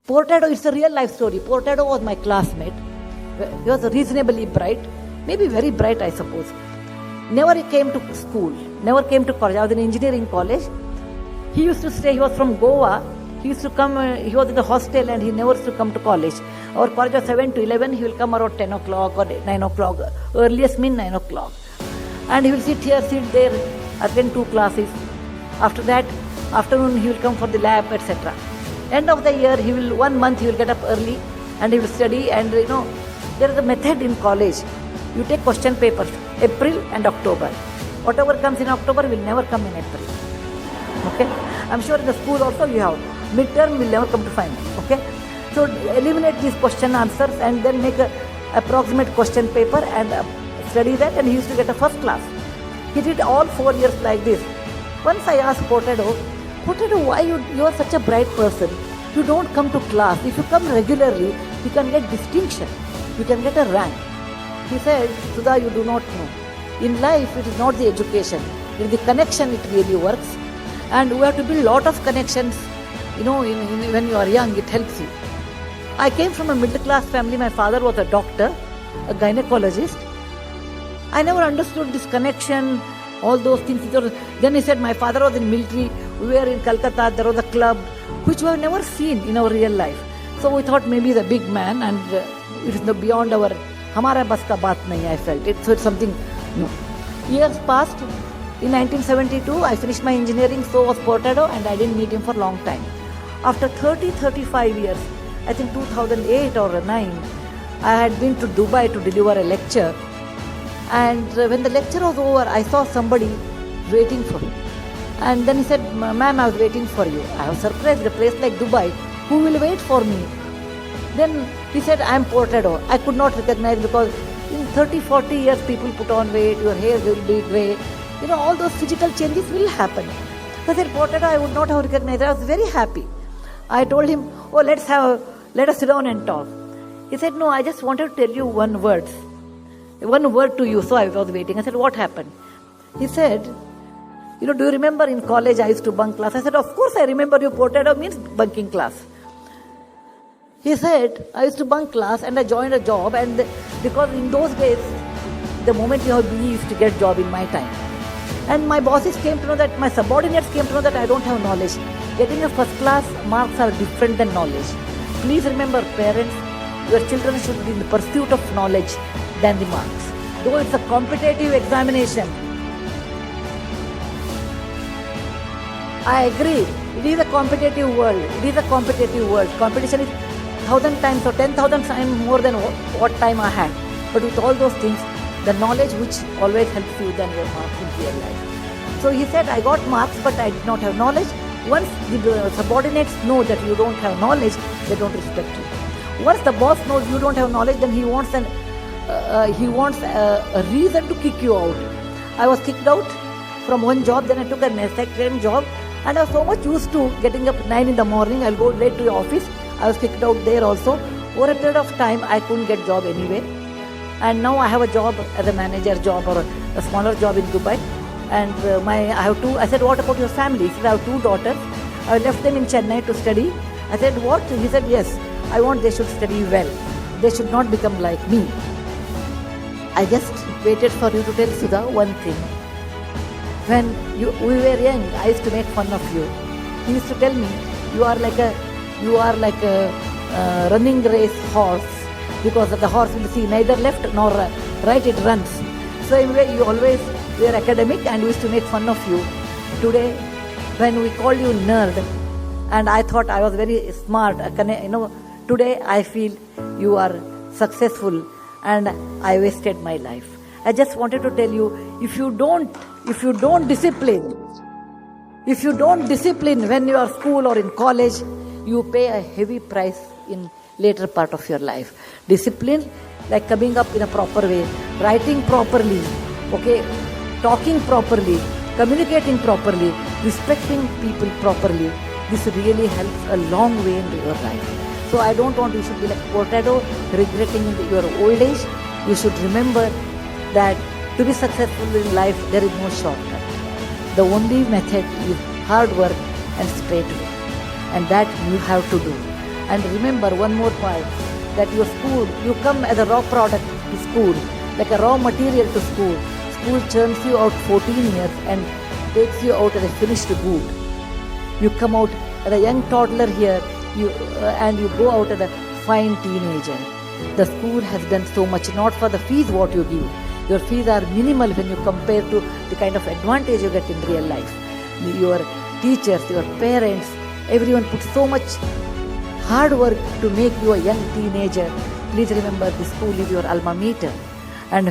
Portado, it's a real life story. Portado was my classmate. He was reasonably bright, maybe very bright, I suppose. Never came to school, never came to college. I was in engineering college. He used to stay, he was from Goa. He used to come, he was in the hostel and he never used to come to college. Our college was 7 to 11, he will come around 10 o'clock or 9 o'clock, earliest mean 9 o'clock. And he will sit here, sit there, attend 2 classes. After that, afternoon he will come for the lab, etc. End of the year, 1 month he will get up early and he will study. And there is a method in college. You take question papers, April and October. Whatever comes in October will never come in April. Okay? I'm sure in the school also you have. Midterm will never come to final. Okay? So eliminate these question answers and then make a approximate question paper and study that, and he used to get a first class. He did all 4 years like this. Once I asked Portado, why you are such a bright person? You don't come to class. If you come regularly, you can get distinction. You can get a rank. He said, Sudha, you do not know. In life, it is not the education. It is the connection it really works. And we have to build a lot of connections. When you are young, it helps you. I came from a middle class family. My father was a doctor, a gynecologist. I never understood this connection, all those things. Then he said, my father was in military. We were in Calcutta. There was a club, which we have never seen in our real life. So we thought maybe he's a big man and it is beyond our, hamara bas ka baat nahi, I felt. So it's something new. Years passed. In 1972, I finished my engineering, so was Portado, and I didn't meet him for a long time. After 35 years, I think 2008 or 9, I had been to Dubai to deliver a lecture. And when the lecture was over, I saw somebody waiting for me. And then he said, ma'am, I was waiting for you. I was surprised, a place like Dubai, who will wait for me? Then he said, I am Portado. I could not recognize, because in 30-40 years, people put on weight, your hair will be grey. All those physical changes will happen. So I said, Portado, I would not have recognized. I was very happy. I told him, let us sit down and talk. He said, no, I just wanted to tell you one word to you. So I was waiting. I said, what happened? He said, do you remember in college I used to bunk class? I said, of course I remember you. Portado means bunking class. He said, I used to bunk class and I joined a job, and because in those days, the moment you have busy, used to get job in my time. And my bosses came to know that, my subordinates came to know that I don't have knowledge. Getting a first class marks are different than knowledge. Please remember, parents, your children should be in the pursuit of knowledge than the marks. Though it's a competitive examination. I agree. It is a competitive world. Competition is 1,000 times or 10,000 times more than what time I had. But with all those things, the knowledge which always helps you than your marks in real life. So he said, I got marks, but I did not have knowledge. Once the subordinates know that you don't have knowledge, they don't respect you. Once the boss knows you don't have knowledge, then he wants a reason to kick you out. I was kicked out from one job, then I took a second job, and I was so much used to getting up 9 in the morning. I'll go late to the office. I was kicked out there also. Over a period of time, I couldn't get job anyway. And now I have a job as a manager job or a smaller job in Dubai. And I said, what about your family? He said, I have 2 daughters. I left them in Chennai to study. I said, what? He said, yes, I want they should study well. They should not become like me. I just waited for you to tell Sudha one thing. When we were young, I used to make fun of you. He used to tell me, you are like a running race horse. Because the horse will see neither left nor right, it runs. So anyway, you always were academic and we used to make fun of you. Today, when we called you nerd, and I thought I was very smart, today I feel you are successful and I wasted my life. I just wanted to tell you, if you don't discipline when you are school or in college, you pay a heavy price in later part of your life. Discipline, like coming up in a proper way, writing properly, talking properly, communicating properly, respecting people properly. This really helps a long way in your life. So I don't want you should be like Portado, regretting in your old age. You should remember that to be successful in life, there is no shortcut. The only method is hard work and straight way. And that you have to do. And remember one more part, that your school, you come as a raw product to school, like a raw material to school. School churns you out 14 years and takes you out as a finished good. You come out as a young toddler here, and you go out as a fine teenager. The school has done so much, not for the fees what you give. Your fees are minimal when you compare to the kind of advantage you get in real life. Your teachers, your parents, everyone put so much hard work to make you a young teenager. Please remember, the school is your alma mater. And